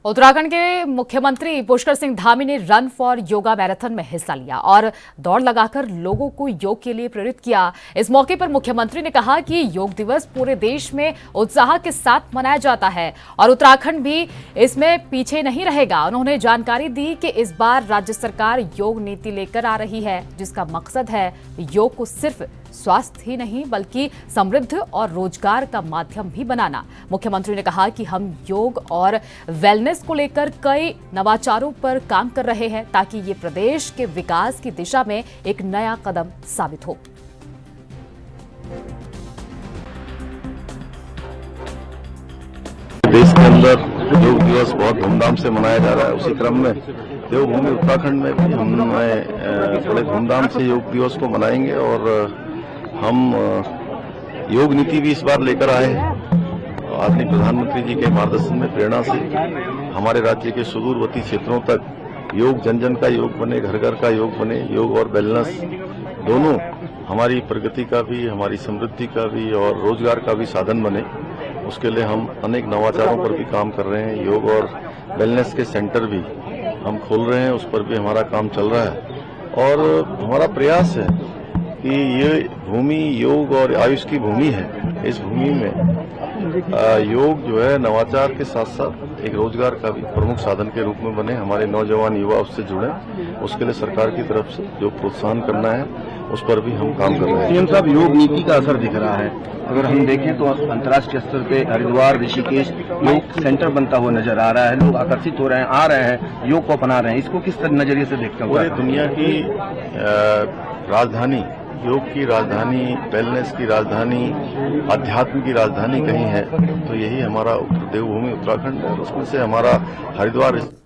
उत्तराखंड के मुख्यमंत्री पुष्कर सिंह धामी ने रन फॉर योगा मैराथन में हिस्सा लिया और दौड़ लगाकर लोगों को योग के लिए प्रेरित किया। इस मौके पर मुख्यमंत्री ने कहा कि योग दिवस पूरे देश में उत्साह के साथ मनाया जाता है और उत्तराखंड भी इसमें पीछे नहीं रहेगा। उन्होंने जानकारी दी कि इस बार राज्य सरकार योग नीति लेकर आ रही है, जिसका मकसद है योग को सिर्फ स्वास्थ्य ही नहीं बल्कि समृद्ध और रोजगार का माध्यम भी बनाना। मुख्यमंत्री ने कहा कि हम योग और वेलनेस को लेकर कई नवाचारों पर काम कर रहे हैं ताकि ये प्रदेश के विकास की दिशा में एक नया कदम साबित हो। देश के अंदर योग दिवस बहुत धूमधाम से मनाया जा रहा है। उसी क्रम में देवभूमि उत्तराखंड में भी हम बड़े धूमधाम से योग दिवस को मनाएंगे और हम योग नीति भी इस बार लेकर आए हैं। आदरणीय प्रधानमंत्री जी के मार्गदर्शन में प्रेरणा से हमारे राज्य के सुदूरवर्ती क्षेत्रों तक योग जन जन का योग बने, घर घर का योग बने। योग और वेलनेस दोनों हमारी प्रगति का भी, हमारी समृद्धि का भी और रोजगार का भी साधन बने। उसके लिए हम अनेक नवाचारों पर भी काम कर रहे हैं। योग और वेलनेस के सेंटर भी हम खोल रहे हैं, उस पर भी हमारा काम चल रहा है और हमारा प्रयास है कि ये भूमि योग और आयुष की भूमि है। इस भूमि में योग जो है नवाचार के साथ साथ एक रोजगार का भी प्रमुख साधन के रूप में बने। हमारे नौजवान युवा उससे जुड़े, उसके लिए सरकार की तरफ से जो प्रोत्साहन करना है उस पर भी हम काम कर रहे हैं। सीएम साहब, योग नीति का असर दिख रहा है। अगर हम देखें तो अंतर्राष्ट्रीय स्तर पे हरिद्वार, ऋषिकेश योग सेंटर बनता हुआ नजर आ रहा है। लोग आकर्षित हो रहे हैं, आ रहे हैं, योग को अपना रहे हैं। इसको किस नजरिए से देखते हैं? पूरे दुनिया की राजधानी, योग की राजधानी, वेलनेस की राजधानी, अध्यात्म की राजधानी कहीं है तो यही हमारा देवभूमि उत्तराखंड है। उसमें से हमारा हरिद्वार